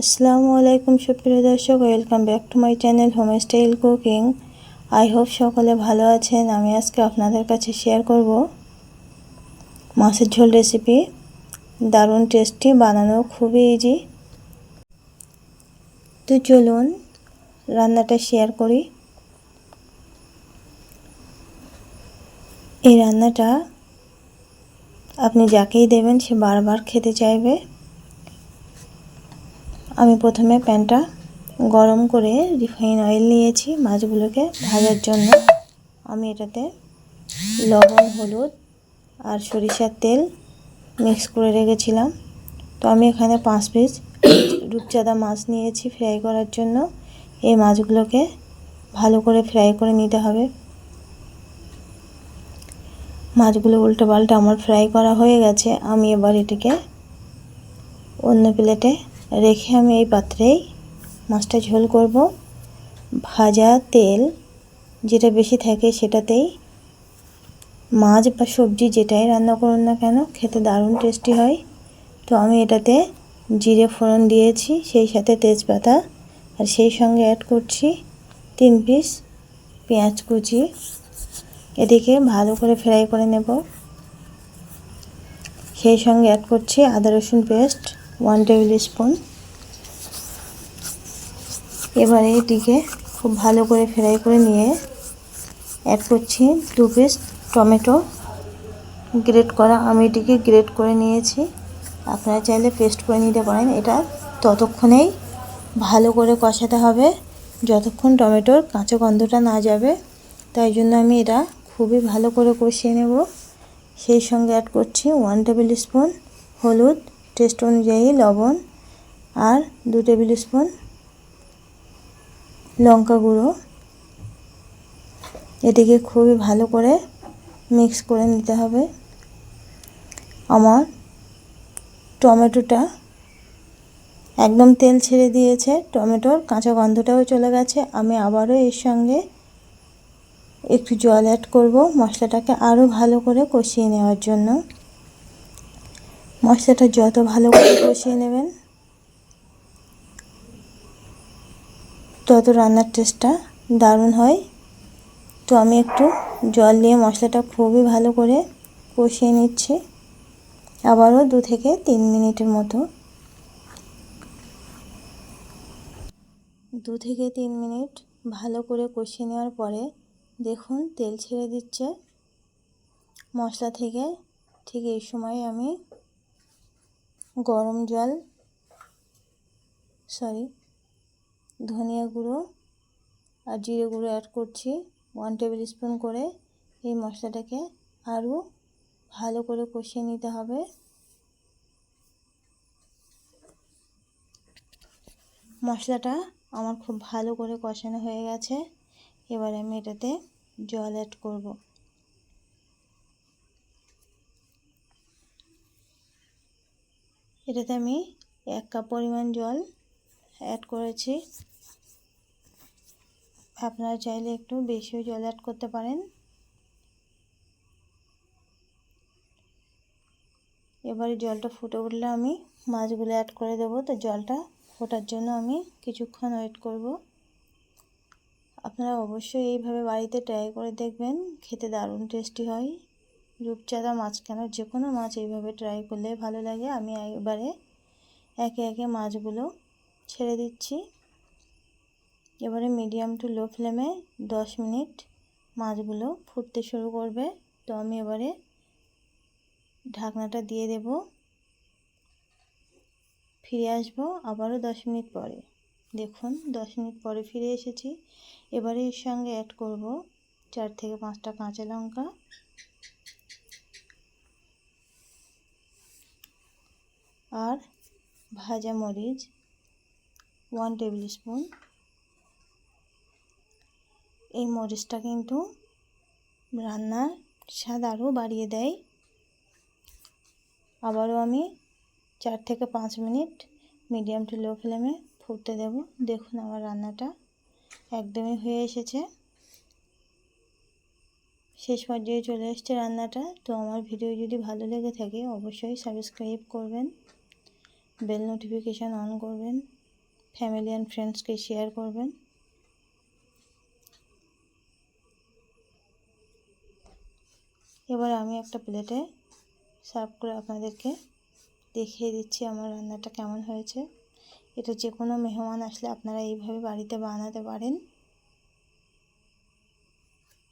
আসসালামু আলাইকুম সুপ্রিয় দর্শক, welcome back to my channel home style cooking. I hope সকলে ভালো আছেন। আমি আজকে আপনাদের কাছে শেয়ার করব মাছের ঝোল রেসিপি। দারুণ টেস্টি, বানানো খুবই ইজি। তো চলুন রান্নাটা শেয়ার করি। এই রান্নাটা আপনি যাকেই দেবেন সে বারবার খেতে চাইবে। আমি প্রথমে প্যানটা গরম করে রিফাইন অয়েল নিয়েছি মাছগুলোকে ভাজার জন্য। আমি এটাতে লবণ, হলুদ আর সরিষার তেল মিক্স করে রেখেছিলাম। তো আমি এখানে 5 পিস রূপচাঁদা মাছ নিয়েছি ফ্রাই করার জন্য। এই মাছগুলোকে ভালো করে ফ্রাই করে নিতে হবে। মাছগুলো উল্টো পাল্টা আমার ফ্রাই করা হয়ে গেছে। আমি এবার এটিকে অন্য প্লেটে রেখে আমি এই পাত্রেই মাছটা ঝোল করব। ভাজা তেল যেটা বেশি থাকে সেটাতেই মাছ বা সবজি যেটাই রান্না করুন না কেন খেতে দারুণ টেস্টি হয়। তো আমি এটাতে জিরে ফোড়ন দিয়েছি, সেই সাথে তেজপাতা, আর সেই সঙ্গে অ্যাড করছি 3 পিস পেঁয়াজ কুচি। এদিকে ভালো করে ফ্রাই করে নেব। সেই সঙ্গে অ্যাড করছি আদা রসুন পেস্ট 1 টেবিল স্পুন। এবারে এটিকে খুব ভালো করে ফ্রাই করে নিয়ে অ্যাড করছি 2 পিস টমেটো গ্রেট করা। আমি এটিকে গ্রেট করে নিয়েছি, আপনারা চাইলে পেস্ট করে নিতে পারেন। এটা ততক্ষণেই ভালো করে কষাতে হবে যতক্ষণ টমেটোর কাঁচা গন্ধটা না যাবে। তাই জন্য আমি এটা খুবই ভালো করে কষিয়ে নেব। সেই সঙ্গে অ্যাড করছি 1 টেবিল স্পুন হলুদ, টেস্ট অনুযায়ী লবণ, আর 2 টেবিল স্পুন লঙ্কা গুঁড়ো। এটিকে খুবই ভালো করে মিক্স করে নিতে হবে। আমার টমেটোটা একদম তেল ছেড়ে দিয়েছে, টমেটোর কাঁচা গন্ধটাও চলে গেছে। আমি আবারও এর সঙ্গে একটু জল অ্যাড করব মশলাটাকে আরও ভালো করে কষিয়ে নেওয়ার জন্য। মশলাটা যত ভালো করে কষিয়ে নেবেন তত রান্নার টেস্টটা দারুণ হয়। তো আমি একটু জল দিয়ে মশলাটা খুবই ভালো করে কষিয়ে নিচ্ছি, আবারও 2 থেকে 3 মিনিটের মতো। 2 থেকে 3 মিনিট ভালো করে কষিয়ে নেওয়ার পরে দেখুন তেল ছেড়ে দিচ্ছে মশলা থেকে। ঠিক এই সময় আমি গরম জল ধনিয়া গুঁড়ো আর জিরে গুঁড়ো অ্যাড করছি 1 টেবিল স্পুন করে। এই মশলাটাকে আরও ভালো করে কষিয়ে নিতে হবে। মশলাটা আমার খুব ভালো করে কষানো হয়ে গেছে। এবারে আমি এটাতে জল অ্যাড করব। এটাতে আমি 1 কাপ পরিমাণ জল অ্যাড করেছি। আপনারা চাইলে একটু বেশিও জল অ্যাড করতে পারেন। এবারে জলটা ফুটে উঠলে আমি মাছগুলো অ্যাড করে দেবো। তো জলটা ফোটার জন্য আমি কিছুক্ষণ ওয়েট করব। আপনারা অবশ্যই এইভাবে বাড়িতে ট্রাই করে দেখবেন, খেতে দারুণ টেস্টি হয়। রূপচাঁদা মাছ কেন, যে কোনো মাছ এইভাবে ট্রাই করলে ভালো লাগে। আমি এবারে একে একে মাছগুলো ছেড়ে দিচ্ছি। এবারে মিডিয়াম টু লো ফ্লেমে 10 মিনিট মাছগুলো ফুটতে শুরু করবে। তো আমি এবারে ঢাকনাটা দিয়ে দেব। ফিরে আসবো আবারও 10 মিনিট পরে। দেখুন 10 মিনিট পরে ফিরে এসেছি। এবারে এর সঙ্গে অ্যাড করব 4 থেকে 5টা কাঁচা লঙ্কা, আর ভাজা মরিচ 1 টেবিল স্পুন। এই মরিচটা কিন্তু রান্নার স্বাদ আরও বাড়িয়ে দেয়। আবারও আমি 4 থেকে 5 মিনিট মিডিয়াম টু লো ফ্লেমে ফুটতে দেব। দেখুন আমার রান্নাটা একদমই হয়ে এসেছে, শেষ পর্যায়ে চলে এসেছে রান্নাটা। তো আমার ভিডিও যদি ভালো লেগে থাকে অবশ্যই সাবস্ক্রাইব করবেন, বেল নোটিফিকেশান অন করবেন। ফ্যামিলি অ্যান্ড ফ্রেন্ডসকে শেয়ার করবেন। এবার আমি একটা প্লেটে সার্ভ করে আপনাদেরকে দেখিয়ে দিচ্ছি আমার রান্নাটা কেমন হয়েছে। এটা যে কোনো মেহমান আসলে আপনারা এইভাবে বাড়িতে বানাতে পারেন।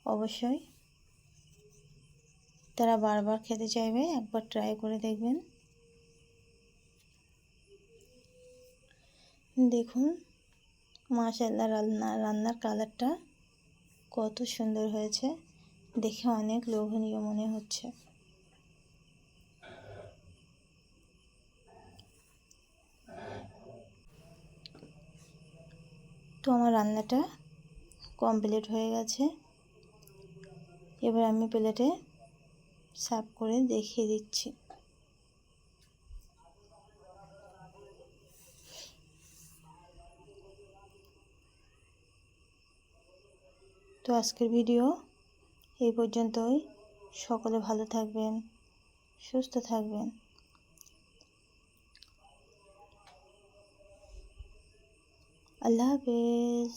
অবশ্যই তারা বারবার খেতে চাইবে, একবার ট্রাই করে দেখবেন। দেখুন মাশাআল্লাহ, রান্নার কালারটা কত সুন্দর হয়েছে, দেখে অনেক লোভনীয় মনে হচ্ছে। তো আমার রান্নাটা কমপ্লিট হয়ে গেছে। এবার আমি প্লেটে সার্ভ করে দেখিয়ে দিচ্ছি। তো আজকের ভিডিও এই পর্যন্তই। সকলে ভালো থাকবেন, সুস্থ থাকবেন। আল্লাহ হাফেজ।